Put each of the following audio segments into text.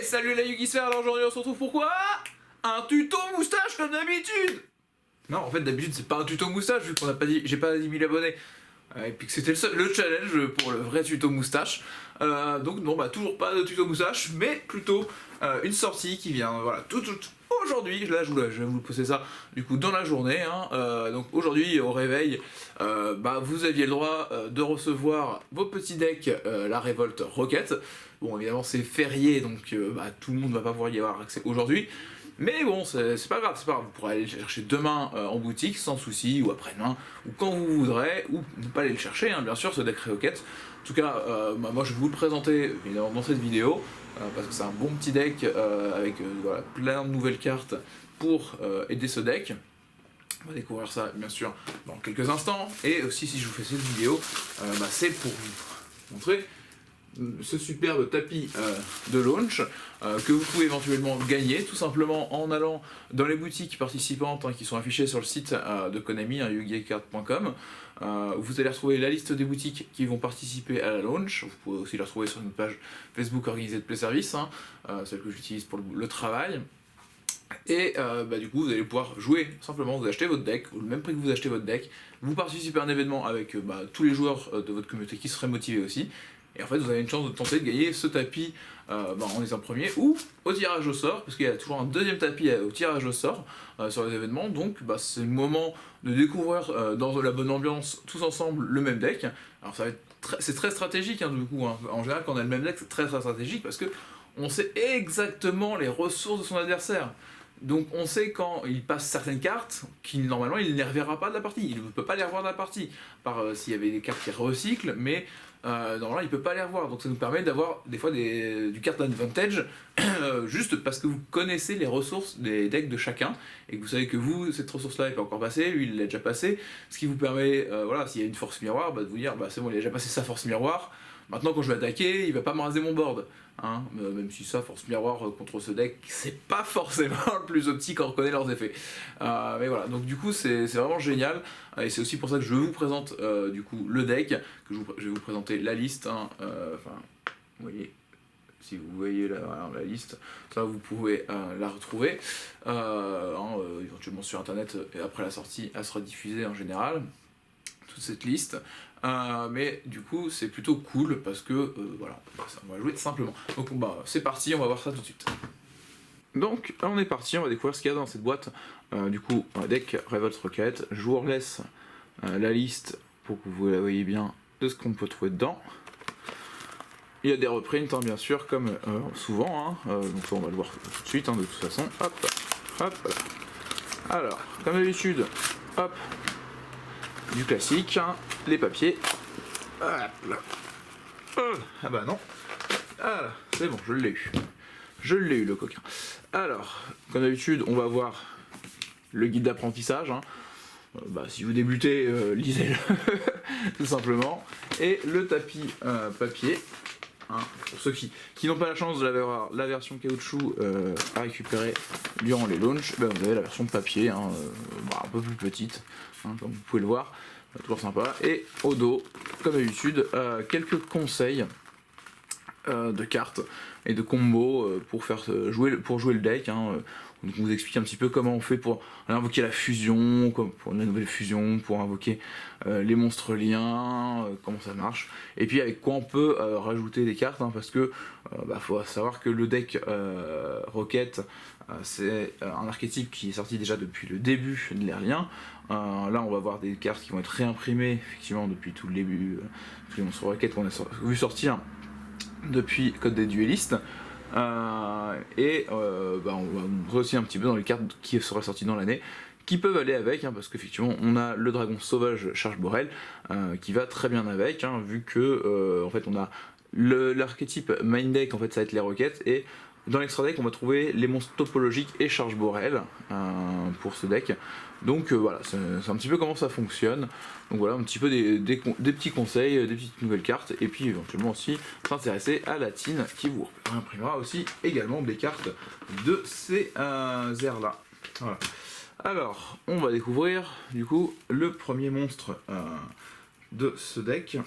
Salut la Yugisphère, alors aujourd'hui on se retrouve pour quoi? Un tuto moustache comme d'habitude. Non, en fait d'habitude c'est pas un tuto moustache vu qu'on n'a pas dit, j'ai pas 10 000 abonnés. Et puis que c'était le challenge pour le vrai tuto moustache. Donc non, bah toujours pas de tuto moustache, mais plutôt une sortie qui vient, voilà, tout aujourd'hui, là je vais vous poster ça du coup dans la journée, hein. Donc aujourd'hui au réveil, bah, vous aviez le droit de recevoir vos petits decks, la révolte Rocket. Bon évidemment c'est férié donc bah, tout le monde va pas pouvoir y avoir accès aujourd'hui. Mais bon, c'est pas grave, vous pourrez aller le chercher demain en boutique sans souci, ou après-demain, ou quand vous voudrez, ou ne pas aller le chercher, hein, bien sûr, ce deck Rocket. En tout cas, bah, moi je vais vous le présenter évidemment dans cette vidéo, parce que c'est un bon petit deck avec voilà, plein de nouvelles cartes pour aider ce deck. On va découvrir ça bien sûr dans quelques instants, et aussi si je vous fais cette vidéo, bah, c'est pour vous montrer ce superbe tapis de launch que vous pouvez éventuellement gagner tout simplement en allant dans les boutiques participantes qui sont affichées sur le site de Konami, yugiecard.com. Vous allez retrouver la liste des boutiques qui vont participer à la launch. Vous pouvez aussi la retrouver sur une page Facebook organisée de Play Service, celle que j'utilise pour le travail. Et bah, du coup vous allez pouvoir jouer simplement, vous achetez votre deck, au même prix que vous achetez votre deck, vous participez à un événement avec bah, tous les joueurs de votre communauté qui seraient motivés aussi. Et en fait, vous avez une chance de tenter de gagner ce tapis bah, en étant premier ou au tirage au sort, parce qu'il y a toujours un deuxième tapis au tirage au sort sur les événements. Donc, bah, c'est le moment de découvrir dans la bonne ambiance, tous ensemble, le même deck. Alors, ça va être c'est très stratégique, hein, du coup. Hein. En général, quand on a le même deck, c'est très stratégique parce que on sait exactement les ressources de son adversaire. Donc on sait quand il passe certaines cartes qu'il normalement il ne les reverra pas de la partie, il ne peut pas les revoir de la partie, par s'il y avait des cartes qui recyclent, mais normalement il ne peut pas les revoir, donc ça nous permet d'avoir des fois du card advantage juste parce que vous connaissez les ressources des decks de chacun, et que vous savez que vous, cette ressource là n'est pas encore passée, lui il l'a déjà passé, ce qui vous permet, voilà, s'il y a une force miroir, bah, de vous dire bah c'est bon il a déjà passé sa force miroir, maintenant quand je vais attaquer, il va pas me raser mon board. Hein, même si ça, force miroir contre ce deck, c'est pas forcément le plus optique, on reconnaît leurs effets. Mais voilà, donc du coup c'est vraiment génial, et c'est aussi pour ça que je vous présente du coup le deck, que je vais vous présenter la liste, hein, enfin, vous voyez, si vous voyez la liste, ça vous pouvez la retrouver, éventuellement sur internet, et après la sortie, elle sera diffusée en général, toute cette liste. Mais du coup c'est plutôt cool parce que voilà, on va jouer simplement. Donc bah, c'est parti, on va voir ça tout de suite. Donc on est parti, on va découvrir ce qu'il y a dans cette boîte. Du coup, un deck Revolt Rocket. Je vous laisse la liste pour que vous la voyez bien de ce qu'on peut trouver dedans. Il y a des reprints, hein, bien sûr, comme souvent, hein. Donc ça, on va le voir tout de suite, hein, de toute façon. Hop, hop. Alors, comme d'habitude, hop, du classique, hein, les papiers. Hop là. Ah bah non. Ah, c'est bon, je l'ai eu. Je l'ai eu, le coquin. Alors, comme d'habitude, on va voir le guide d'apprentissage. Hein. Bah, si vous débutez, lisez-le, tout simplement. Et le tapis papier. Hein, pour ceux qui n'ont pas la chance de l'avoir, la version caoutchouc à récupérer durant les launchs, ben vous avez la version papier, hein, bah, un peu plus petite, hein, comme vous pouvez le voir, toujours sympa. Et au dos, comme d'habitude, quelques conseils de cartes et de combos pour jouer le deck. Hein, donc on vous explique un petit peu comment on fait pour invoquer la fusion, pour la nouvelle fusion, pour invoquer les monstres liens, comment ça marche, et puis avec quoi on peut rajouter des cartes, hein, parce que bah, faut savoir que le deck Rocket, c'est un archétype qui est sorti déjà depuis le début de l'ère lien. Là on va voir des cartes qui vont être réimprimées effectivement depuis tout le début, tous les monstres Rocket qu'on a vu sortir depuis Code des duellistes. Bah, on va montrer aussi un petit peu dans les cartes qui seraient sorties dans l'année, qui peuvent aller avec, hein, parce qu'effectivement on a le dragon sauvage Charge Borel qui va très bien avec, hein, vu que en fait on a l'archétype main deck, en fait ça va être les roquettes, et dans l'extra deck on va trouver les monstres topologiques et Charge Borel pour ce deck. Donc voilà, c'est un petit peu comment ça fonctionne. Donc voilà, un petit peu des petits conseils, des petites nouvelles cartes, et puis éventuellement aussi s'intéresser à la Tine qui vous imprimera aussi également des cartes de ces aires là. Voilà. Alors, on va découvrir du coup le premier monstre de ce deck.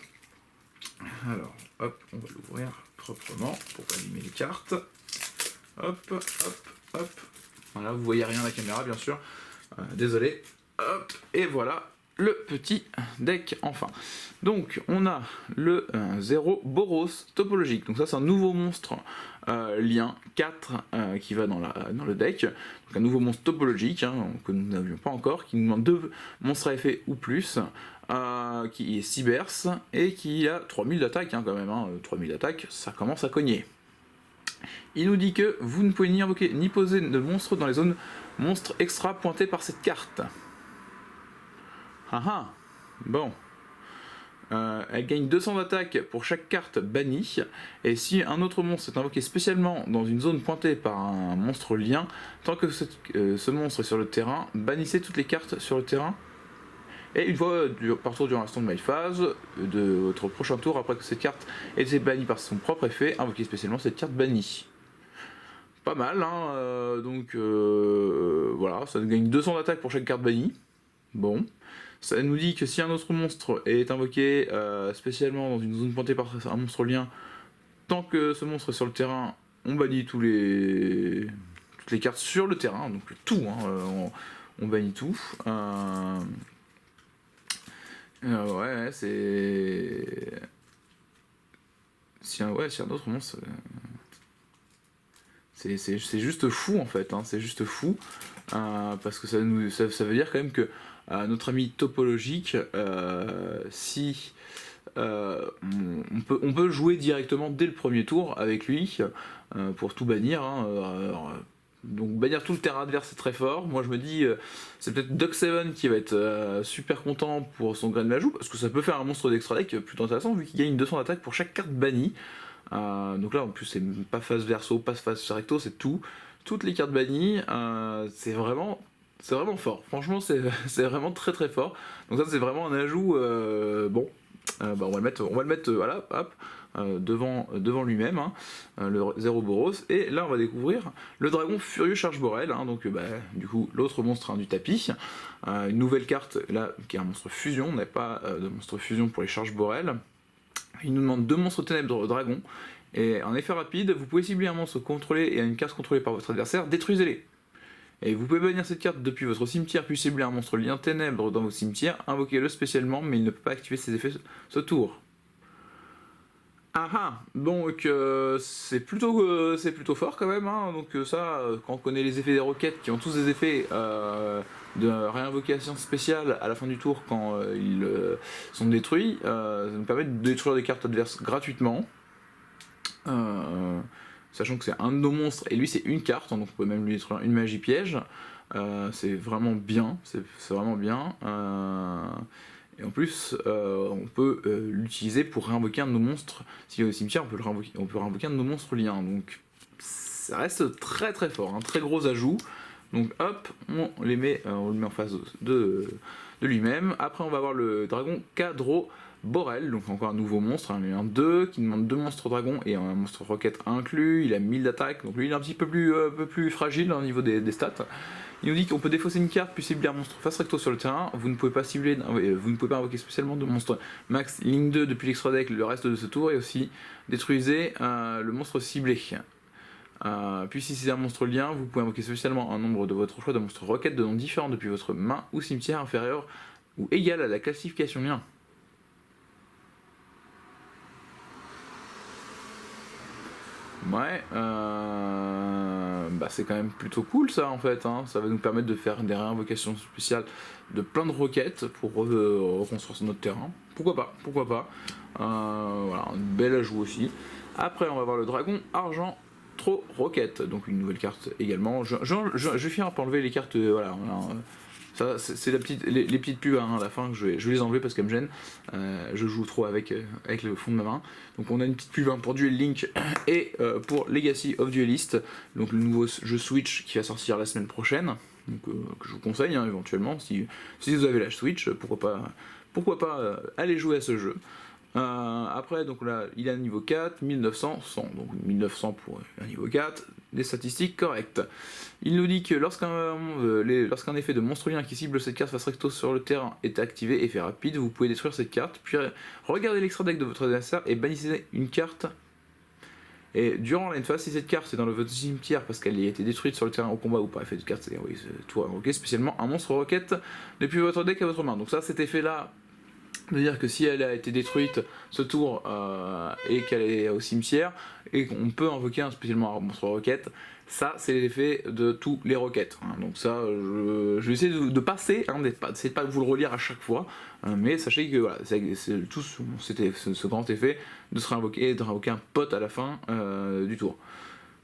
Alors, hop, on va l'ouvrir proprement pour pas abîmer les cartes. Hop, hop, hop. Voilà, vous voyez rien à la caméra, bien sûr. Désolé. Hop, et voilà le petit deck enfin. Donc on a le Zero Boros topologique. Donc ça c'est un nouveau monstre lien 4 qui va dans le deck. Donc un nouveau monstre topologique que nous n'avions pas encore, qui nous demande 2 monstres à effet ou plus, qui est Cyberse et qui a 3000 d'attaque quand même. 3000 d'attaque, ça commence à cogner. Il nous dit que vous ne pouvez ni invoquer ni poser de monstres dans les zones monstres extra pointées par cette carte. Bon. Elle gagne 200 d'attaque pour chaque carte bannie, et si un autre monstre est invoqué spécialement dans une zone pointée par un monstre lien, tant que ce monstre est sur le terrain, bannissez toutes les cartes sur le terrain, et une fois par tour durant l'instant de my phase de votre prochain tour, après que cette carte ait été bannie par son propre effet, invoquez spécialement cette carte bannie. Pas mal, donc voilà, ça gagne 200 d'attaque pour chaque carte bannie. Bon. Ça nous dit que si un autre monstre est invoqué spécialement dans une zone pointée par un monstre lien, tant que ce monstre est sur le terrain, on bannit toutes les cartes sur le terrain, donc tout, on bannit tout. Ouais, c'est... Si un autre monstre... C'est juste fou en fait, c'est juste fou, parce que ça veut dire quand même que notre ami topologique, si on peut jouer directement dès le premier tour avec lui pour tout bannir. Donc bannir tout le terrain adverse c'est très fort. Moi je me dis c'est peut-être Duck7 qui va être super content pour son grain de l'ajout, parce que ça peut faire un monstre d'extra deck plutôt intéressant vu qu'il gagne 200 d'attaque pour chaque carte bannie. Donc là en plus c'est pas face verso, pas face recto, c'est toutes les cartes bannies. C'est vraiment fort, franchement c'est vraiment très très fort. Donc ça c'est vraiment un ajout bon. On va le mettre voilà, hop, devant lui-même, le Zero Boros. Et là on va découvrir le dragon furieux charge Borel, donc du coup l'autre monstre du tapis. Une nouvelle carte là qui est un monstre fusion, on n'a pas de monstre fusion pour les charges Borel. Il nous demande 2 monstres ténèbres dragon, et en effet rapide, vous pouvez cibler un monstre contrôlé et une carte contrôlée par votre adversaire, détruisez-les. Et vous pouvez bannir cette carte depuis votre cimetière, puis cibler un monstre lien ténèbres dans vos cimetières, invoquez-le spécialement, mais il ne peut pas activer ses effets ce tour. Donc c'est plutôt fort quand même, donc ça, quand on connaît les effets des roquettes, qui ont tous des effets de réinvocation spéciale à la fin du tour quand ils sont détruits, ça nous permet de détruire des cartes adverses gratuitement. Sachant que c'est un de nos monstres et lui c'est une carte, donc on peut même lui détruire une magie piège. C'est vraiment bien, c'est vraiment bien. Et en plus, on peut l'utiliser pour réinvoquer un de nos monstres. Si au cimetière, on peut réinvoquer un de nos monstres liens. Donc ça reste très très fort, un très gros ajout. Donc hop, on le met en face de lui-même. Après on va avoir le dragon Cadro Borel, donc encore un nouveau monstre, un 2 qui demande 2 monstres dragons et un monstre roquette inclus. Il a 1000 d'attaque, donc lui il est un petit peu plus fragile au niveau des stats. Il nous dit qu'on peut défausser une carte puis cibler un monstre face recto sur le terrain. Vous ne pouvez pas invoquer spécialement de monstre max ligne 2 depuis l'extra deck le reste de ce tour, et aussi détruisez le monstre ciblé. Puis si c'est un monstre lien, vous pouvez invoquer spécialement un nombre de votre choix de monstres roquettes de noms différents depuis votre main ou cimetière inférieur ou égal à la classification lien. Ouais, c'est quand même plutôt cool ça en fait, ça va nous permettre de faire des réinvocations spéciales de plein de roquettes pour reconstruire notre terrain. Pourquoi pas. Voilà, un bel ajout aussi. Après on va voir le dragon argent trop roquette, donc une nouvelle carte également. Je vais finir par enlever les cartes, voilà. Ça, c'est les petites pubs à la fin que je vais les enlever parce qu'elles me gênent. Je joue trop avec le fond de ma main. Donc on a une petite pub pour Duel Link et pour Legacy of Duelist, donc le nouveau jeu Switch qui va sortir la semaine prochaine. Donc, que je vous conseille éventuellement si vous avez la Switch, pourquoi pas aller jouer à ce jeu. Après donc là il a un niveau 4, 1900, 100, donc 1900 pour un niveau 4, des statistiques correctes. Il nous dit que lorsqu'un effet de monstre lien qui cible cette carte face recto sur le terrain est activé, effet rapide, vous pouvez détruire cette carte, puis regardez l'extra deck de votre adversaire et bannissez une carte Et durant la phase, si cette carte est dans votre cimetière parce qu'elle a été détruite sur le terrain au combat ou par effet de carte, c'est oui, tout invoquer spécialement un monstre roquette depuis votre deck à votre main. Donc ça, cet effet-là, de dire que si elle a été détruite ce tour et qu'elle est au cimetière et qu'on peut invoquer spécialement un monstre roquette, ça c'est l'effet de tous les roquettes. Donc ça, je vais essayer de passer, d'essayer de pas vous le relire à chaque fois, mais sachez que voilà, c'est tout c'était ce grand effet de se réinvoquer, de réinvoquer un pote à la fin du tour.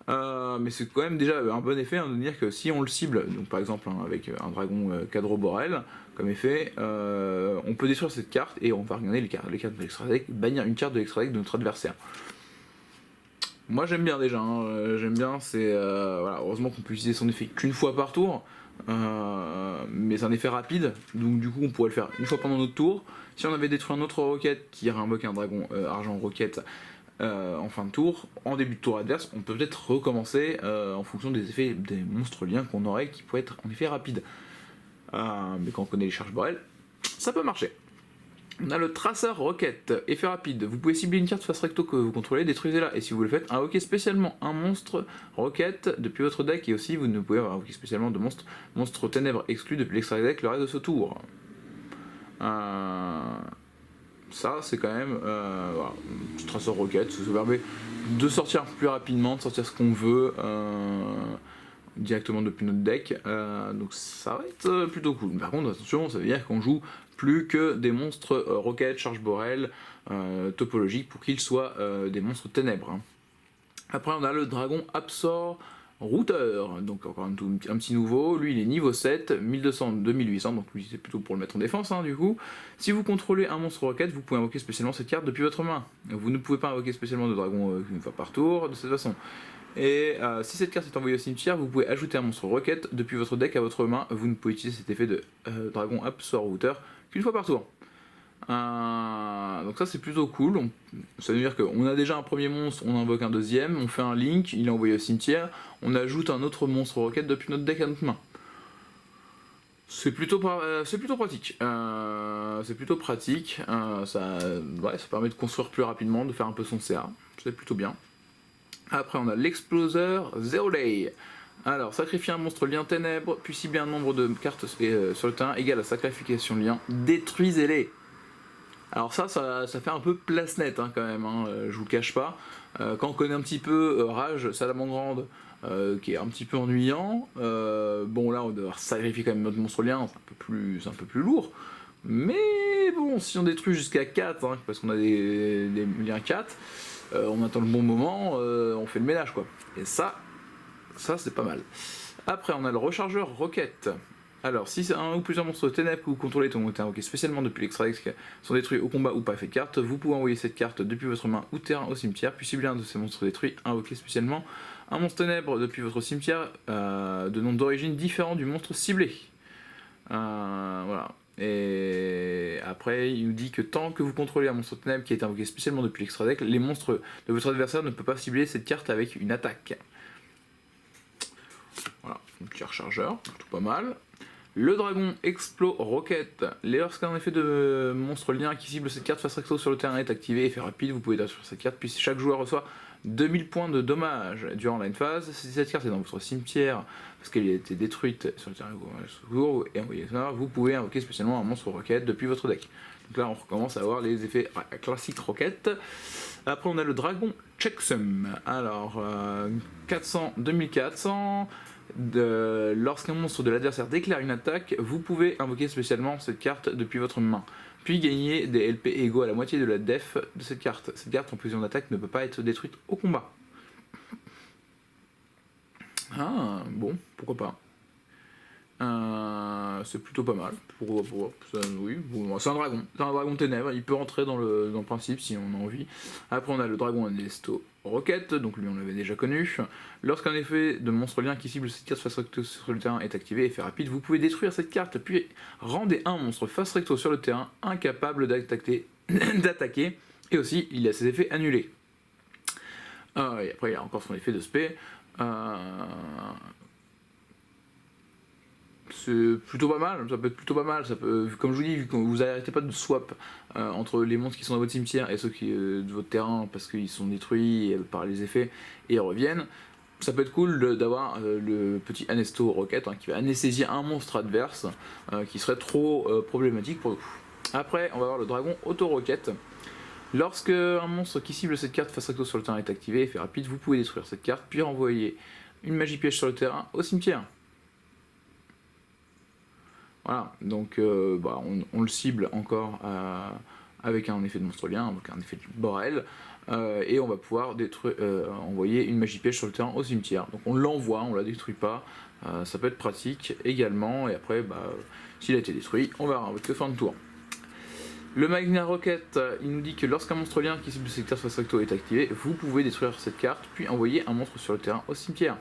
Mais c'est quand même déjà un bon effet de dire que si on le cible, donc par exemple avec un dragon Cadro Borel comme effet, on peut détruire cette carte et on va regarder les cartes de l'extra deck, bannir une carte de l'extra deck de notre adversaire. Moi j'aime bien déjà, j'aime bien, c'est voilà, heureusement qu'on peut utiliser son effet qu'une fois par tour, mais c'est un effet rapide, donc du coup on pourrait le faire une fois pendant notre tour. Si on avait détruit un autre roquette qui réinvoque un dragon argent roquette en fin de tour, en début de tour adverse, on peut peut-être recommencer en fonction des effets des monstres liens qu'on aurait qui pourraient être en effet rapides. Mais quand on connaît les charges Borel, ça peut marcher. On a le traceur roquette, effet rapide. Vous pouvez cibler une carte face recto que vous contrôlez, détruisez-la. Et si vous le faites, invoquez spécialement un monstre roquette depuis votre deck. Et aussi, vous ne pouvez invoquer spécialement de monstres ténèbres exclus depuis l'extra deck le reste de ce tour. Ça, c'est quand même voilà, un petit traceur roquette. Ça permet de sortir plus rapidement, de sortir ce qu'on veut directement depuis notre deck. Donc ça va être plutôt cool. Par contre, attention, ça veut dire qu'on joue plus que des monstres roquettes, charge Borel, topologiques pour qu'ils soient des monstres ténèbres. Après, on a le dragon Absor Router, donc encore un petit nouveau. Lui, il est niveau 7, 1200, 2800, donc lui, c'est plutôt pour le mettre en défense, du coup. Si vous contrôlez un monstre roquette, vous pouvez invoquer spécialement cette carte depuis votre main. Vous ne pouvez pas invoquer spécialement de dragon une fois par tour, de cette façon. Et si cette carte est envoyée au cimetière, vous pouvez ajouter un monstre roquette depuis votre deck à votre main. Vous ne pouvez utiliser cet effet de dragon Absor Router qu'une fois par tour. Donc ça c'est plutôt cool. Ça veut dire qu'on a déjà un premier monstre, on invoque un deuxième, on fait un link, il est envoyé au cimetière, on ajoute un autre monstre roquette depuis notre deck à notre main. C'est plutôt pratique. Ça permet de construire plus rapidement, de faire un peu son CA. C'est plutôt bien. Après on a l'exploseur Zero Day. Alors, sacrifier un monstre lien ténèbres, puis cibler un nombre de cartes sur le terrain égal à sacrification lien, détruisez-les. Alors ça fait un peu place nette quand même, je vous le cache pas. Quand on connaît un petit peu Rage, Salamandre, qui est un petit peu ennuyant, bon là on va devoir sacrifier quand même notre monstre lien, c'est un peu plus lourd. Mais bon, si on détruit jusqu'à 4, parce qu'on a des liens 4, on attend le bon moment, on fait le ménage quoi. Et ça c'est pas mal. Après on a le rechargeur roquette. Alors si un ou plusieurs monstres ténèbres que vous contrôlez ont été invoqués spécialement depuis l'extra deck sont détruits au combat ou par effet de carte, vous pouvez envoyer cette carte depuis votre main ou terrain au cimetière, puis cibler un de ces monstres détruits, invoquer spécialement un monstre ténèbre depuis votre cimetière de nom d'origine différent du monstre ciblé. Voilà. Et après, il nous dit que tant que vous contrôlez un monstre ténèbre qui est invoqué spécialement depuis l'extra deck, les monstres de votre adversaire ne peuvent pas cibler cette carte avec une attaque. Voilà, un petit rechargeur, tout pas mal. Le dragon Explo Rocket. Lorsqu'un effet de monstre lien qui cible cette carte face recto sur le terrain est activé, effet rapide, vous pouvez détruire cette carte, puis chaque joueur reçoit 2000 points de dommages durant la phase. Si cette carte est dans votre cimetière parce qu'elle a été détruite sur le terrain et envoyée ça, vous pouvez invoquer spécialement un monstre Rocket depuis votre deck. Donc là on recommence à avoir les effets classiques Rocket. Après on a le dragon Checksum. Alors 400, 2400. Lorsqu'un monstre de l'adversaire déclare une attaque, vous pouvez invoquer spécialement cette carte depuis votre main, puis gagner des LP égaux à la moitié de la def de cette carte. Cette carte en position d'attaque ne peut pas être détruite au combat. Ah, bon, pourquoi pas. C'est plutôt pas mal. Oui, bon, c'est un dragon ténèbres, il peut rentrer dans le principe si on a envie. Après on a le dragon Anesto Rocket, donc lui on l'avait déjà connu. Lorsqu'un effet de monstre lien qui cible cette carte face recto sur le terrain est activé, effet rapide, vous pouvez détruire cette carte, puis rendez un monstre face recto sur le terrain incapable d'attaquer, et aussi il a ses effets annulés. Et après il a encore son effet de spé. c'est plutôt pas mal, ça peut être plutôt pas mal, ça peut, comme je vous dis, vu que vous n'arrêtez pas de swap entre les monstres qui sont dans votre cimetière et ceux de votre terrain parce qu'ils sont détruits par les effets et ils reviennent, ça peut être cool d'avoir le petit Anesto Rocket qui va anesthésier un monstre adverse qui serait trop problématique pour nous. Après, on va avoir le dragon Auto Rocket. Lorsque un monstre qui cible cette carte face recto sur le terrain est activé et fait rapide, vous pouvez détruire cette carte puis renvoyer une magie piège sur le terrain au cimetière. Voilà, donc on le cible encore avec un effet de monstre lien, donc un effet de Borel, et on va pouvoir envoyer une magie piège sur le terrain au cimetière. Donc on l'envoie, on la détruit pas, ça peut être pratique également, et après, s'il a été détruit, on va invoquer fin de tour. Le Magna Rocket, il nous dit que lorsqu'un monstre lien qui cible cette carte face recto est activé, vous pouvez détruire cette carte, puis envoyer un monstre sur le terrain au cimetière.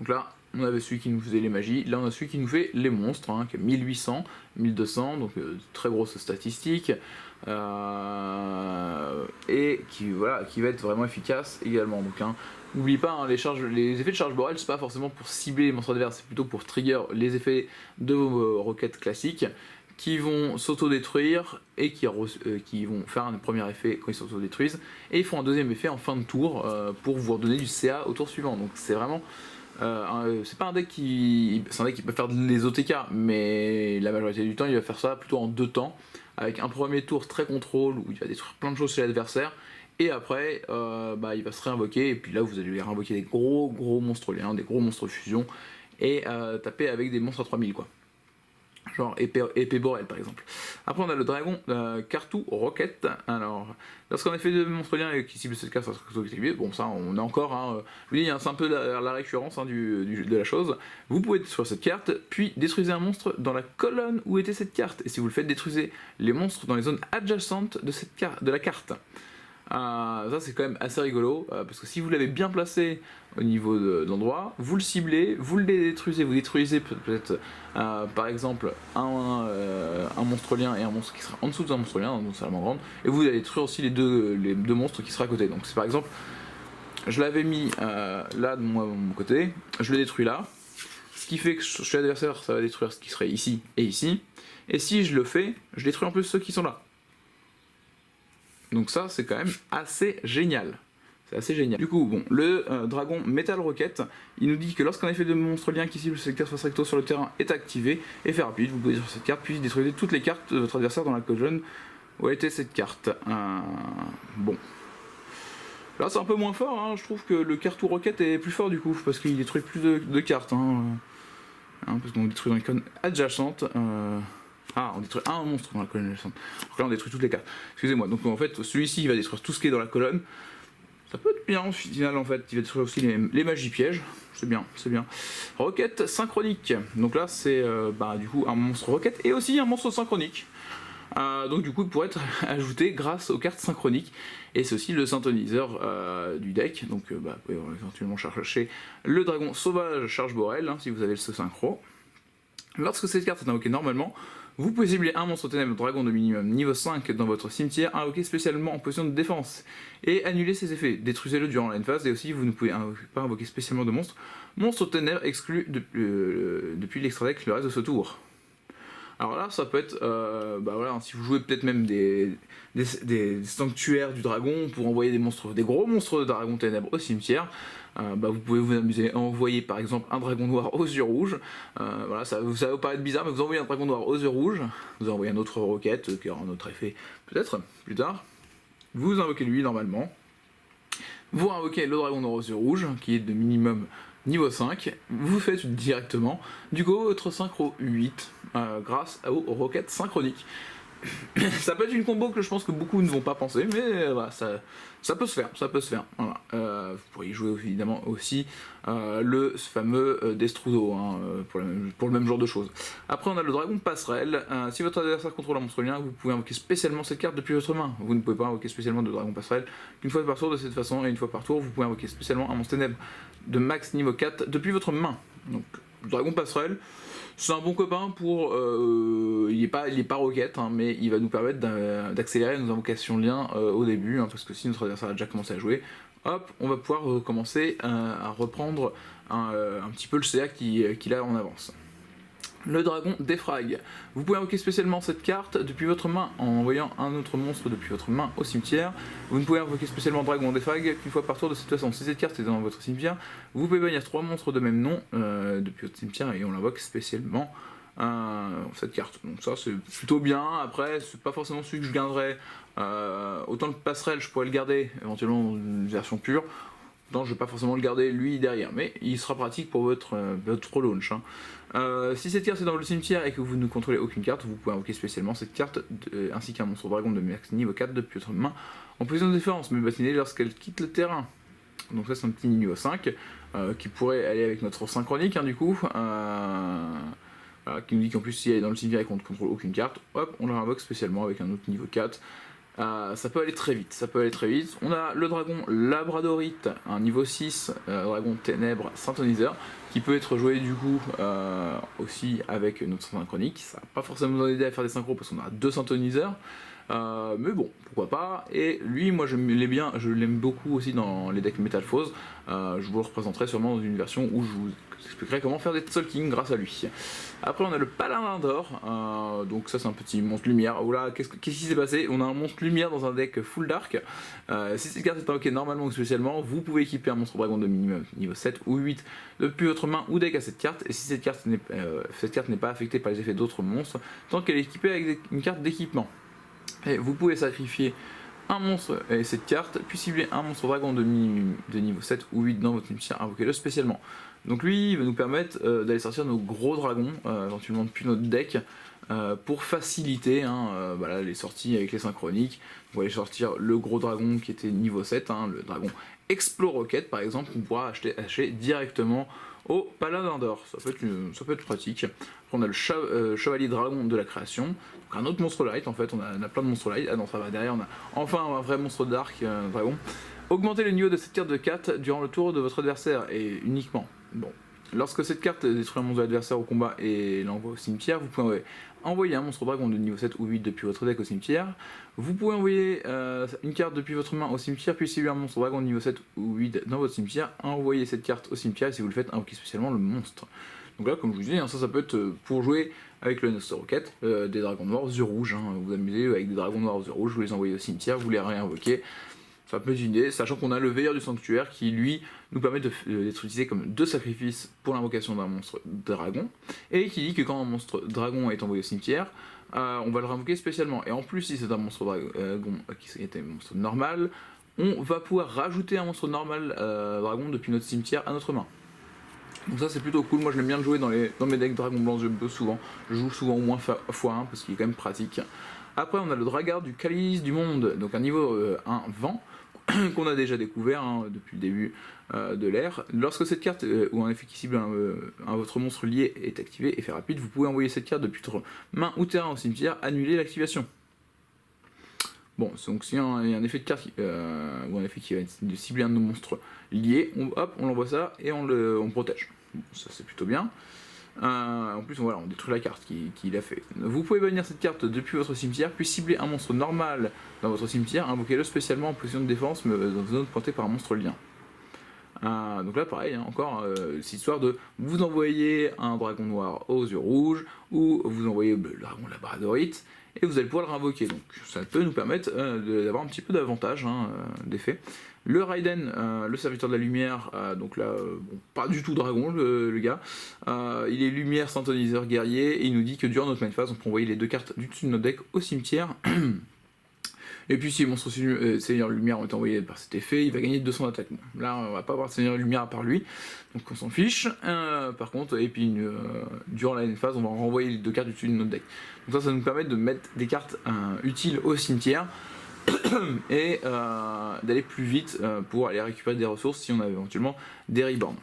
Donc là, on avait celui qui nous faisait les magies, là on a celui qui nous fait les monstres, qui est 1800, 1200, donc très grosse statistique, et qui va être vraiment efficace également. Donc n'oubliez pas, les effets de charge Borel, c'est pas forcément pour cibler les monstres adverses, c'est plutôt pour trigger les effets de vos roquettes classiques, qui vont s'auto-détruire et qui vont faire un premier effet quand ils s'auto-détruisent, et ils font un deuxième effet en fin de tour pour vous redonner du CA au tour suivant. Donc c'est vraiment... c'est pas un deck c'est un deck qui peut faire des OTK, mais la majorité du temps il va faire ça plutôt en 2 temps, avec un premier tour très contrôle où il va détruire plein de choses chez l'adversaire, et après il va se réinvoquer, et puis là vous allez lui réinvoquer des gros monstres liens, des gros monstres fusion, et taper avec des monstres à 3000 quoi. Genre épée Borel par exemple. Après on a le dragon Cartou Rocket. Alors lorsqu'on a fait de monstres liens qui cible cette carte, ça sera activé. Bon ça on a encore, je vous dis c'est un peu la récurrence de la chose. Vous pouvez détruire cette carte, puis détruisez un monstre dans la colonne où était cette carte. Et si vous le faites, détruisez les monstres dans les zones adjacentes de la carte. Ça c'est quand même assez rigolo, parce que si vous l'avez bien placé au niveau de l'endroit, vous le ciblez, vous le détruisez, vous détruisez peut-être par exemple un monstre lien et un monstre qui sera en dessous d'un monstre lien, donc salamandre grande, et vous allez détruire aussi les deux monstres qui seraient à côté. Donc c'est par exemple, je l'avais mis là de mon côté, je le détruis là, ce qui fait que chez l'adversaire ça va détruire ce qui serait ici, et si je le fais, je détruis en plus ceux qui sont là. Donc ça c'est quand même assez génial. C'est assez génial. Du coup, bon, le dragon Metal Rocket, il nous dit que lorsqu'un effet de monstre lien qui cible cette carte face recto sur le terrain est activé, effet rapide, vous pouvez détruire cette carte, puis détruire toutes les cartes de votre adversaire dans la colonne où était cette carte. Bon. Là c'est un peu moins fort, je trouve que le Cartou Rocket est plus fort du coup, parce qu'il détruit plus de cartes. Parce qu'on détruit dans les colonnes adjacentes. On détruit un monstre dans la colonne adjacente. Donc là on détruit toutes les cartes. Excusez-moi, donc en fait celui-ci il va détruire tout ce qui est dans la colonne. Ça peut être bien au final en fait, il va détruire aussi les magies pièges. C'est bien, c'est bien. Rocket synchronique. Donc là c'est du coup un monstre rocket et aussi un monstre synchronique. Donc du coup il pourrait être ajouté grâce aux cartes synchroniques. Et c'est aussi le synthoniseur du deck. Donc vous pouvez éventuellement chercher le dragon sauvage charge Borel si vous avez ce synchro. Lorsque cette carte est invoquée normalement, vous pouvez cibler un monstre ténèbres dragon de minimum niveau 5 dans votre cimetière, invoqué spécialement en position de défense, et annuler ses effets. Détruisez-le durant la phase, et aussi vous ne pouvez pas invoquer spécialement de monstre ténèbres exclu depuis l'extra deck le reste de ce tour. Alors là, ça peut être, si vous jouez peut-être même des sanctuaires du dragon pour envoyer des gros monstres de dragon ténèbres au cimetière, vous pouvez vous amuser à envoyer par exemple un dragon noir aux yeux rouges. Ça va vous paraître bizarre, mais vous envoyez un dragon noir aux yeux rouges, vous envoyez un autre roquette qui aura un autre effet peut-être plus tard. Vous invoquez lui normalement. Vous invoquez le dragon noir aux yeux rouges qui est de minimum niveau 5, vous faites directement du coup votre synchro 8 grâce aux roquettes synchroniques. Ça peut être une combo que je pense que beaucoup ne vont pas penser, mais voilà, ça peut se faire, Voilà. Vous pourriez jouer évidemment aussi le fameux Destrudo pour le même genre de choses. Après on a le dragon passerelle. Si votre adversaire contrôle un monstre lien, vous pouvez invoquer spécialement cette carte depuis votre main. Vous ne pouvez pas invoquer spécialement de dragon passerelle qu'une fois par tour de cette façon, et une fois par tour vous pouvez invoquer spécialement un monstre ténèbre de max niveau 4 depuis votre main. Donc le dragon passerelle, c'est un bon copain pour... il est pas roquette, mais il va nous permettre d'accélérer nos invocations de lien au début, parce que si notre adversaire a déjà commencé à jouer, hop, on va pouvoir commencer à reprendre un petit peu le CA qu'il a en avance. Le dragon défrag. Vous pouvez invoquer spécialement cette carte depuis votre main en envoyant un autre monstre depuis votre main au cimetière. Vous ne pouvez invoquer spécialement dragon défrag qu'une fois par tour de cette façon. Si cette carte est dans votre cimetière, vous pouvez bannir 3 monstres de même nom depuis votre cimetière et on l'invoque spécialement cette carte. Donc ça c'est plutôt bien. Après c'est pas forcément celui que je garderais. Autant le passerelle je pourrais le garder éventuellement dans une version pure. Non, je ne vais pas forcément le garder lui derrière, mais il sera pratique pour votre launch. Si cette carte est dans le cimetière et que vous ne contrôlez aucune carte, vous pouvez invoquer spécialement cette carte ainsi qu'un monstre dragon de max niveau 4 depuis votre main en position de défense, mais bassiné lorsqu'elle quitte le terrain. Donc ça c'est un petit niveau 5 qui pourrait aller avec notre synchronique du coup. Voilà, qui nous dit qu'en plus si elle est dans le cimetière et qu'on ne contrôle aucune carte, hop, on la invoque spécialement avec un autre niveau 4. Ça peut aller très vite, On a le dragon labradorite, un niveau 6, dragon ténèbres synthoniseur, qui peut être joué du coup aussi avec notre synchronique. Ça va pas forcément nous aider à faire des synchros parce qu'on a 2 synthoniseurs. Mais bon, pourquoi pas. Et lui, moi je l'aime beaucoup aussi dans les decks Metal Foes. Je vous le représenterai sûrement dans une version où je vous expliquerai comment faire des Soul King grâce à lui. Après on a le paladin d'or, donc ça c'est un petit monstre lumière. Oula, qu'est-ce qui s'est passé? On a un monstre lumière dans un deck full dark. Si cette carte est invoquée normalement ou spécialement, vous pouvez équiper un monstre dragon de minimum niveau 7 ou 8 depuis votre main ou deck à cette carte. Et si cette carte n'est pas affectée par les effets d'autres monstres, tant qu'elle est équipée avec une carte d'équipement. Et vous pouvez sacrifier un monstre et cette carte, puis cibler un monstre dragon de niveau 7 ou 8 dans votre cimetière, invoquez-le spécialement. Donc lui, il va nous permettre d'aller sortir nos gros dragons, éventuellement depuis notre deck, pour faciliter voilà, les sorties avec les synchroniques. On va aller sortir le gros dragon qui était niveau 7, le dragon Explore Rocket par exemple, qu'on pourra acheter directement au paladin d'or. Ça peut être pratique. Après, on a le chevalier dragon de la création, donc un autre monstre light en fait, on a plein de monstres light. Ah non, ça va, derrière on a enfin un vrai monstre dark dragon. Augmentez le niveau de cette carte de 4 durant le tour de votre adversaire et uniquement. Bon, lorsque cette carte détruit un monstre de l'adversaire au combat et l'envoie au cimetière, vous pouvez envoyer un monstre dragon de niveau 7 ou 8 depuis votre deck au cimetière. Vous pouvez envoyer une carte depuis votre main au cimetière, puis si lui un monstre dragon de niveau 7 ou 8 dans votre cimetière, envoyez cette carte au cimetière et si vous le faites, invoquez spécialement le monstre. Donc là, comme je vous disais, ça peut être pour jouer avec le Nostro Rocket, des dragons noirs aux yeux rouges. Vous vous amusez avec des dragons noirs aux yeux rouges, vous les envoyez au cimetière, vous les réinvoquez. Ça peut être une idée, sachant qu'on a le veilleur du sanctuaire qui lui nous permet d'être utilisé comme 2 sacrifices pour l'invocation d'un monstre dragon, et qui dit que quand un monstre dragon est envoyé au cimetière, on va le réinvoquer spécialement. Et en plus, si c'est un monstre dragon qui était un monstre normal, on va pouvoir rajouter un monstre normal dragon depuis notre cimetière à notre main. Donc ça c'est plutôt cool, moi je l'aime bien le jouer dans mes decks dragon blanc souvent. Je joue souvent au moins x1 parce qu'il est quand même pratique. Après on a le Dragard du Calice du Monde, donc un niveau 1 vent, qu'on a déjà découvert depuis le début de l'ère. Lorsque cette carte ou un effet qui cible votre monstre lié est activé, effet rapide, vous pouvez envoyer cette carte depuis votre main ou terrain au cimetière, annuler l'activation. Bon, donc s'il y a un effet de carte ou un effet qui va cibler un de nos monstres liés, on l'envoie ça et on protège. Bon, ça c'est plutôt bien. En plus, voilà, on détruit la carte qu'il a fait. Vous pouvez bannir cette carte depuis votre cimetière, puis cibler un monstre normal dans votre cimetière, invoquez-le spécialement en position de défense, mais dans une zone pointée par un monstre lien. Donc là, pareil, encore, c'est histoire de vous envoyer un dragon noir aux yeux rouges, ou vous envoyez le dragon labradorite, et vous allez pouvoir le réinvoquer. Donc ça peut nous permettre d'avoir un petit peu d'avantage d'effet. Le Raiden, le serviteur de la lumière, donc là, bon, pas du tout dragon le gars, il est lumière synthoniseur guerrier, et il nous dit que durant notre main phase, on peut envoyer les 2 cartes du dessus de notre deck au cimetière. Et puis si les monstres Seigneur Lumière ont été envoyés par cet effet, il va gagner 200 d'attaque. Bon, là on va pas avoir de Seigneur Lumière à part lui, donc on s'en fiche. Par contre, et puis durant la phase, on va renvoyer les 2 cartes dessus de notre deck. Donc ça nous permet de mettre des cartes utiles au cimetière et d'aller plus vite pour aller récupérer des ressources si on avait éventuellement des reborns.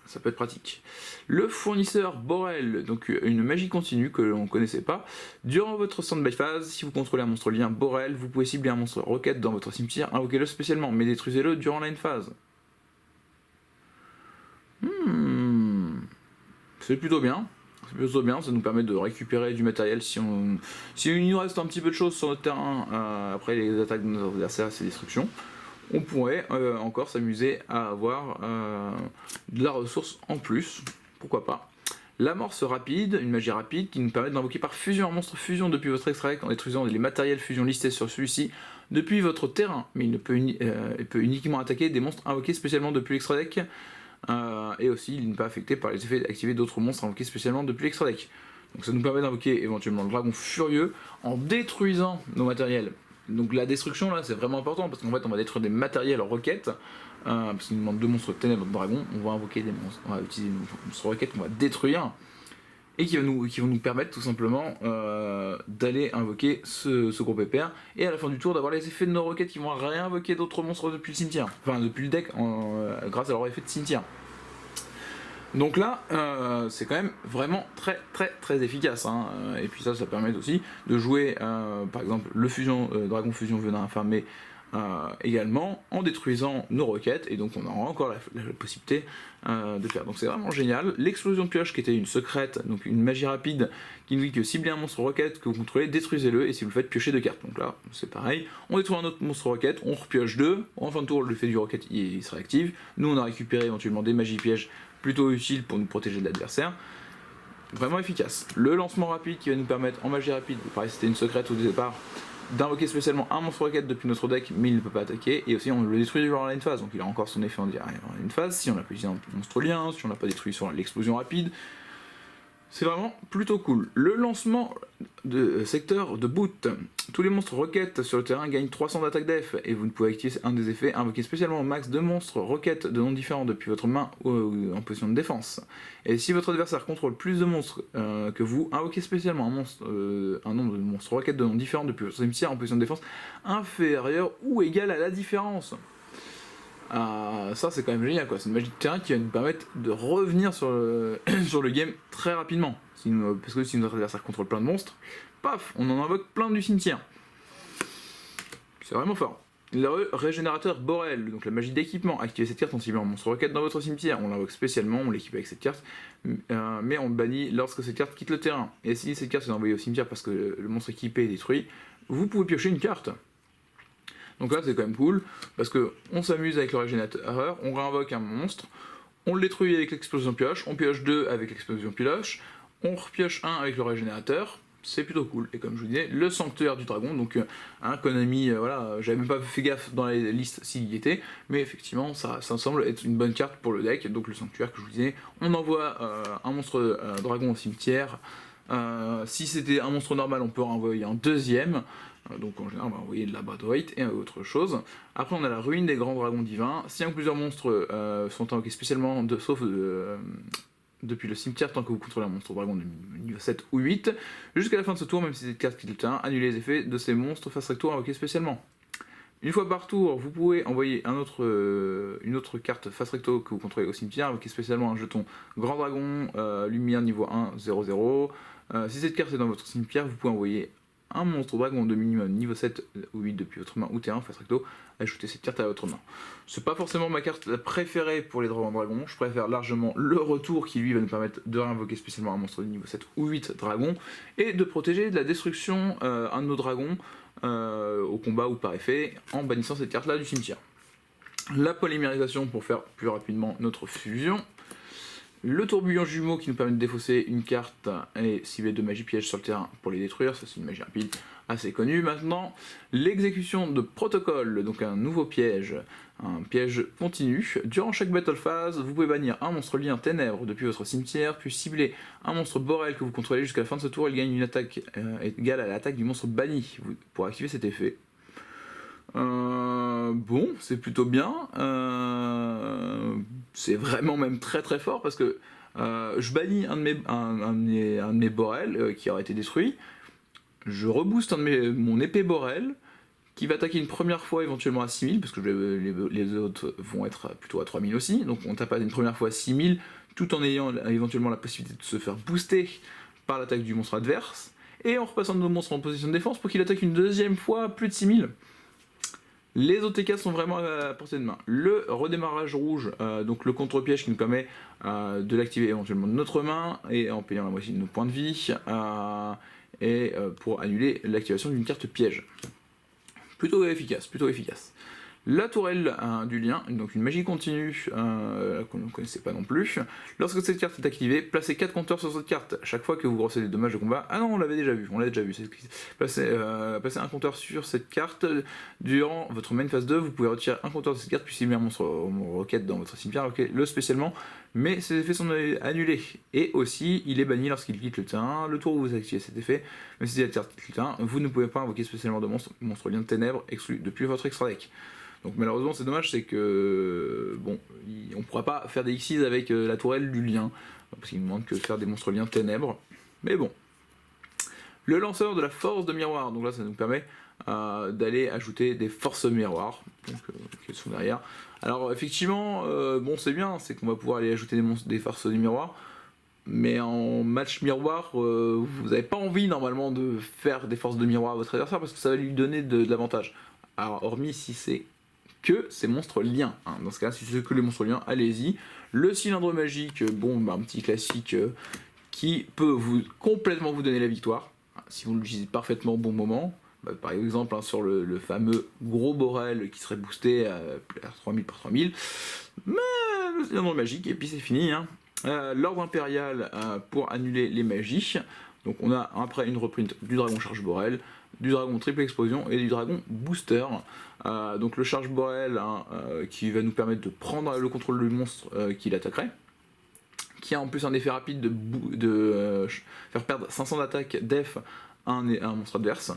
Ça peut être pratique. Le fournisseur Borel, donc une magie continue que l'on ne connaissait pas. Durant votre stand-by phase, si vous contrôlez un monstre lien Borel, vous pouvez cibler un monstre roquette dans votre cimetière, invoquez-le spécialement, mais détruisez-le durant la phase. C'est plutôt bien. Ça nous permet de récupérer du matériel si il nous reste un petit peu de choses sur notre terrain après les attaques de nos adversaires et ses destructions. On pourrait encore s'amuser à avoir de la ressource en plus, pourquoi pas. L'amorce rapide, une magie rapide qui nous permet d'invoquer par fusion un monstre fusion depuis votre extra deck en détruisant les matériels fusion listés sur celui-ci depuis votre terrain, mais il peut uniquement attaquer des monstres invoqués spécialement depuis l'extra deck, et aussi il n'est pas affecté par les effets activés d'autres monstres invoqués spécialement depuis l'extra deck. Donc ça nous permet d'invoquer éventuellement le dragon furieux en détruisant nos matériels. Donc la destruction là c'est vraiment important parce qu'en fait on va détruire des matériels roquettes, parce qu'il nous demande 2 monstres ténèbres de dragon, on va invoquer des monstres, on va utiliser des monstres roquettes qu'on va détruire et qui vont nous permettre tout simplement d'aller invoquer ce gros pépère et à la fin du tour d'avoir les effets de nos roquettes qui vont réinvoquer d'autres monstres depuis le cimetière, enfin depuis le deck grâce à leur effet de cimetière. Donc là, c'est quand même vraiment très efficace, hein. Et puis ça permet aussi de jouer, par exemple, le dragon fusion venin infamé également, en détruisant nos roquettes, et donc on aura encore la possibilité de faire. Donc c'est vraiment génial. L'explosion de pioche qui était une secrète, donc une magie rapide, qui nous dit que ciblez un monstre roquette que vous contrôlez, détruisez-le, et si vous le faites, piochez 2 cartes. Donc là, c'est pareil, on détruit un autre monstre roquette, on repioche 2, en fin de tour, l'effet du roquette il se réactive, nous on a récupéré éventuellement des magies pièges plutôt utile pour nous protéger de l'adversaire. Vraiment efficace. Le lancement rapide qui va nous permettre en magie rapide, pareil c'était une secrète au départ, d'invoquer spécialement un monstre roquette depuis notre deck mais il ne peut pas attaquer, et aussi on le détruit durant la phase, donc il a encore son effet en direct en une phase, si on n'a pas utilisé un monstre lien, si on n'a pas détruit sur l'explosion rapide. C'est vraiment plutôt cool. Le lancement de secteur de boot. Tous les monstres roquettes sur le terrain gagnent 300 d'attaque def et vous ne pouvez activer un des effets, invoquer spécialement au max 2 monstres roquettes de noms différents depuis votre main en position de défense. Et si votre adversaire contrôle plus de monstres que vous, invoquez spécialement un nombre de monstres roquettes de noms différents depuis votre cimetière en position de défense inférieur ou égal à la différence. Ça c'est quand même génial quoi, c'est une magie de terrain qui va nous permettre de revenir sur le, sur le game très rapidement. Parce que si notre adversaire contrôle plein de monstres, paf, on en invoque plein du cimetière. C'est vraiment fort. Le régénérateur Borel, donc la magie d'équipement, activez cette carte en ciblant un monstre roquette dans votre cimetière, on l'invoque spécialement, on l'équipe avec cette carte, mais on le bannit lorsque cette carte quitte le terrain. Et si cette carte est envoyée au cimetière parce que le monstre équipé est détruit, vous pouvez piocher une carte. Donc là c'est quand même cool, parce que on s'amuse avec le régénérateur, on réinvoque un monstre, on le détruit avec l'explosion pioche, on pioche 2 avec l'explosion pioche, on repioche 1 avec le régénérateur, c'est plutôt cool. Et comme je vous disais, le sanctuaire du dragon, donc Konami, voilà, j'avais même pas fait gaffe dans les listes s'il y était, mais effectivement ça semble être une bonne carte pour le deck, donc le sanctuaire que je vous disais, on envoie un monstre dragon au cimetière, si c'était un monstre normal on peut renvoyer un deuxième, donc en général on va envoyer de la bad weight et autre chose. Après on a la ruine des grands dragons divins, si un ou plusieurs monstres sont invoqués spécialement, sauf depuis le cimetière tant que vous contrôlez un monstre dragon de niveau 7 ou 8, jusqu'à la fin de ce tour, même si cette carte quitte le terrain, annulez les effets de ces monstres face recto invoqués spécialement. Une fois par tour, vous pouvez envoyer une autre carte face recto que vous contrôlez au cimetière, invoquer spécialement un jeton grand dragon, lumière niveau 1, 0, 0. Si cette carte est dans votre cimetière, vous pouvez envoyer un monstre dragon de minimum niveau 7 ou 8 depuis votre main ou terrain face recto, ajoutez cette carte à votre main. C'est pas forcément ma carte préférée pour les dragons, je préfère largement le retour qui lui va nous permettre de réinvoquer spécialement un monstre de niveau 7 ou 8 dragon et de protéger de la destruction un de nos dragons au combat ou par effet en bannissant cette carte là du cimetière. La polymérisation pour faire plus rapidement notre fusion. Le tourbillon jumeau qui nous permet de défausser une carte et cibler 2 magies pièges sur le terrain pour les détruire, ça c'est une magie rapide assez connue maintenant. L'exécution de protocole, donc un nouveau piège, un piège continu. Durant chaque battle phase, vous pouvez bannir un monstre lien ténèbres depuis votre cimetière, puis cibler un monstre borel que vous contrôlez jusqu'à la fin de ce tour, il gagne une attaque égale à l'attaque du monstre banni pour activer cet effet. Bon, c'est plutôt bien. C'est vraiment même très fort parce que je bannis un de mes Borel qui aurait été détruit. Je rebooste mon épée Borel qui va attaquer une première fois éventuellement à 6000 parce que les autres vont être plutôt à 3000 aussi. Donc on tape une première fois à 6000 tout en ayant éventuellement la possibilité de se faire booster par l'attaque du monstre adverse. Et en repassant nos monstres en position de défense pour qu'il attaque une deuxième fois à plus de 6000. Les OTK sont vraiment à portée de main. Le redémarrage rouge, donc le contre-piège qui nous permet de l'activer éventuellement de notre main et en payant la moitié de nos points de vie pour annuler l'activation d'une carte piège. Plutôt efficace, plutôt efficace. La tourelle du lien, donc une magie continue qu'on ne connaissait pas non plus. Lorsque cette carte est activée, placez 4 compteurs sur cette carte. Chaque fois que vous recevez des dommages de combat, ah non, on l'avait déjà vu, placez un compteur sur cette carte. Durant votre main phase 2, vous pouvez retirer un compteur de cette carte, puis cibler un monstre roquette dans votre cimetière, le spécialement, mais ses effets sont annulés. Et aussi, il est banni lorsqu'il quitte le terrain. Le tour où vous activez cet effet, même si la carte quitte le terrain, vous ne pouvez pas invoquer spécialement de monstre lien de ténèbres exclu depuis votre extra deck. Donc malheureusement c'est dommage, c'est que bon, on pourra pas faire des Xyz avec la tourelle du lien, parce qu'il ne demande que de faire des monstres liens ténèbres, mais bon. Le lanceur de la force de miroir, donc là ça nous permet d'aller ajouter des forces miroirs, donc qui sont derrière. Alors effectivement, bon c'est bien, c'est qu'on va pouvoir aller ajouter des forces de miroir, mais en match miroir, vous n'avez pas envie normalement de faire des forces de miroir à votre adversaire, parce que ça va lui donner de l'avantage. Alors hormis si c'est que ces monstres liens. Hein. Dans ce cas, si c'est que les monstres liens, allez-y. Le cylindre magique, bon, un petit classique qui peut complètement vous donner la victoire, hein, si vous l'utilisez parfaitement au bon moment. Bah, par exemple, hein, sur le fameux gros Borel qui serait boosté à 3000 par 3000. Mais le cylindre magique, et puis c'est fini. Hein. L'ordre impérial pour annuler les magies. Donc on a après une reprint du dragon charge Borel, du dragon triple explosion et du dragon booster. Donc le charge Borel hein, qui va nous permettre de prendre le contrôle du monstre qui l'attaquerait, qui a en plus un effet rapide de faire perdre 500 d'attaque def à un monstre adverse.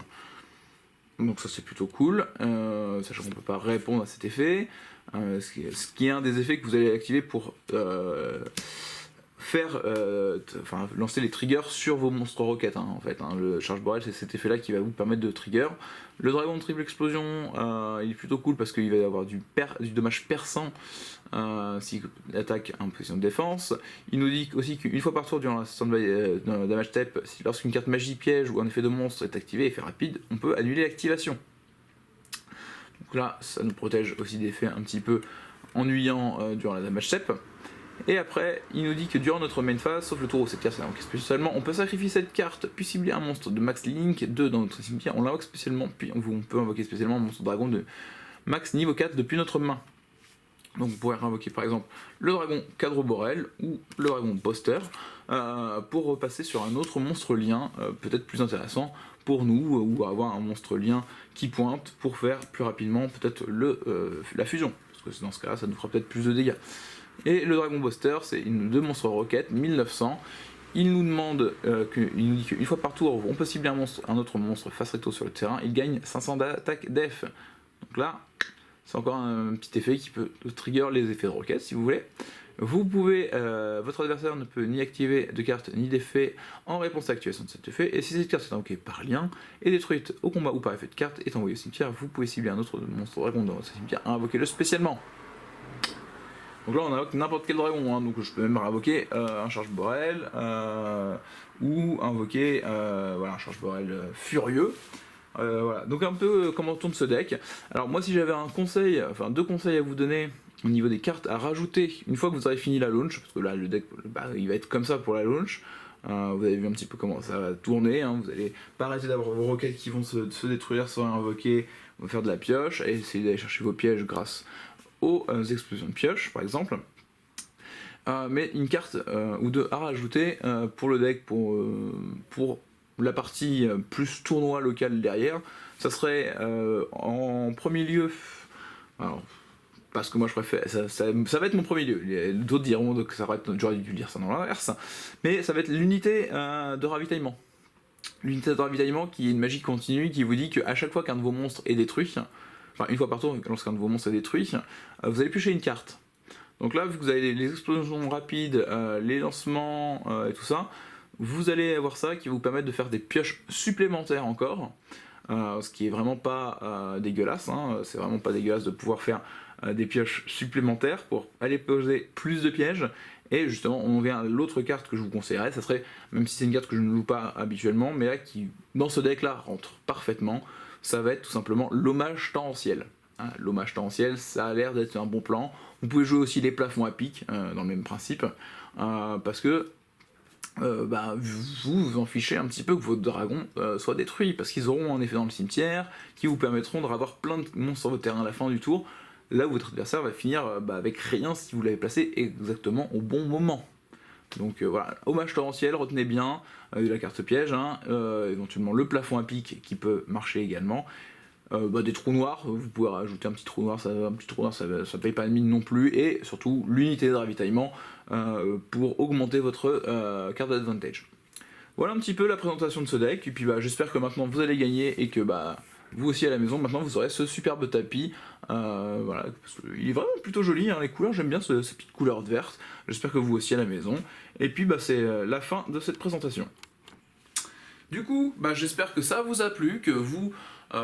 Donc ça c'est plutôt cool, sachant qu'on ne peut pas répondre à cet effet, ce qui est un des effets que vous allez activer pour lancer les triggers sur vos monstres roquettes en fait. Hein. Le charge Borel c'est cet effet là qui va vous permettre de trigger. Le dragon de triple explosion il est plutôt cool parce qu'il va y avoir du dommage perçant si l'attaque en position de défense. Il nous dit aussi qu'une fois par tour durant la standby damage step, lorsqu'une carte magie piège ou un effet de monstre est activé, effet rapide, on peut annuler l'activation. Donc là ça nous protège aussi d'effets un petit peu ennuyants durant la damage step. Et après, il nous dit que durant notre main phase, sauf le tour où cette carte est invoquée spécialement, on peut sacrifier cette carte, puis cibler un monstre de max link 2 dans notre cimetière, on l'invoque spécialement, puis on peut invoquer spécialement un monstre dragon de max niveau 4 depuis notre main. Donc vous pourrez invoquer par exemple le dragon Cadre Borel ou le dragon Boster pour repasser sur un autre monstre lien, peut-être plus intéressant pour nous, ou avoir un monstre lien qui pointe pour faire plus rapidement peut-être la fusion, parce que dans ce cas-là ça nous fera peut-être plus de dégâts. Et le Dragon Buster, c'est deux monstres roquettes, 1900. Il nous dit qu'une fois par tour, on peut cibler un autre monstre face recto sur le terrain. Il gagne 500 d'attaque def. Donc là, c'est encore un petit effet qui peut trigger les effets de roquette si vous voulez. Vous pouvez, votre adversaire ne peut ni activer de carte ni d'effet en réponse à l'activation de cet effet. Et si cette carte est invoquée par lien et détruite au combat ou par effet de carte est envoyée au cimetière, vous pouvez cibler un autre monstre dragon dans votre cimetière et invoquer-le spécialement. Donc là on invoque n'importe quel dragon, hein. Donc je peux même invoquer un charge Borel ou invoquer un charge Borel furieux. Voilà, donc un peu comment tourne ce deck. Alors moi si j'avais deux conseils à vous donner au niveau des cartes à rajouter une fois que vous aurez fini la launch, parce que là le deck il va être comme ça pour la launch. Vous avez vu un petit peu comment ça va tourner, hein. Vous allez pas arrêter d'avoir vos roquettes qui vont se détruire sans invoquer, vous faire de la pioche et essayer d'aller chercher vos pièges grâce aux explosions de pioche par exemple. Mais une carte ou deux à rajouter pour le deck, pour la partie plus tournoi local derrière, ça serait en premier lieu, alors, parce que moi je préfère, ça va être mon premier lieu, d'autres diront que ça va être, j'aurais dû dire ça dans l'inverse, mais ça va être l'unité de ravitaillement. L'unité de ravitaillement qui est une magie continue qui vous dit qu'à chaque fois qu'un de vos monstres est détruit, enfin une fois par tour lorsqu'un de vos monstres est détruit, vous allez piocher une carte. Donc là vu que vous avez les explosions rapides, les lancements et tout ça, vous allez avoir ça qui va vous permettre de faire des pioches supplémentaires encore, ce qui est vraiment pas dégueulasse, hein. C'est vraiment pas dégueulasse de pouvoir faire des pioches supplémentaires pour aller poser plus de pièges. Et justement on vient à l'autre carte que je vous conseillerais, ça serait, même si c'est une carte que je ne joue pas habituellement, mais là qui dans ce deck là rentre parfaitement, ça va être tout simplement l'hommage torrentiel. Hein, l'hommage torrentiel, ça a l'air d'être un bon plan. Vous pouvez jouer aussi les plafonds à pic dans le même principe, parce que vous en fichez un petit peu que votre dragon soit détruit, parce qu'ils auront un effet dans le cimetière, qui vous permettront de avoir plein de monstres sur votre terrain à la fin du tour, là où votre adversaire va finir avec rien si vous l'avez placé exactement au bon moment. Donc voilà, hommage torrentiel, retenez bien, la carte piège, hein, éventuellement le plafond à pic qui peut marcher également. Des trous noirs, vous pouvez rajouter un petit trou noir, ça paye pas de mine non plus, et surtout l'unité de ravitaillement pour augmenter votre carte d'advantage. Voilà un petit peu la présentation de ce deck, et puis j'espère que maintenant vous allez gagner et que vous aussi à la maison, maintenant vous aurez ce superbe tapis, voilà, parce qu'il est vraiment plutôt joli, hein, les couleurs, j'aime bien ces petites couleurs vertes, j'espère que vous aussi à la maison, et puis c'est la fin de cette présentation. Du coup, j'espère que ça vous a plu, que vous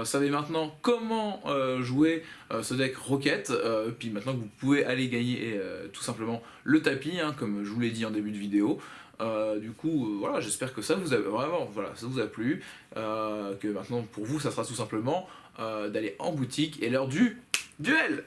savez maintenant comment jouer ce deck Rocket, puis maintenant que vous pouvez aller gagner tout simplement le tapis, hein, comme je vous l'ai dit en début de vidéo. Du coup, voilà, j'espère que ça vous a vraiment, voilà, ça vous a plu, que maintenant pour vous, ça sera tout simplement d'aller en boutique et l'heure du duel.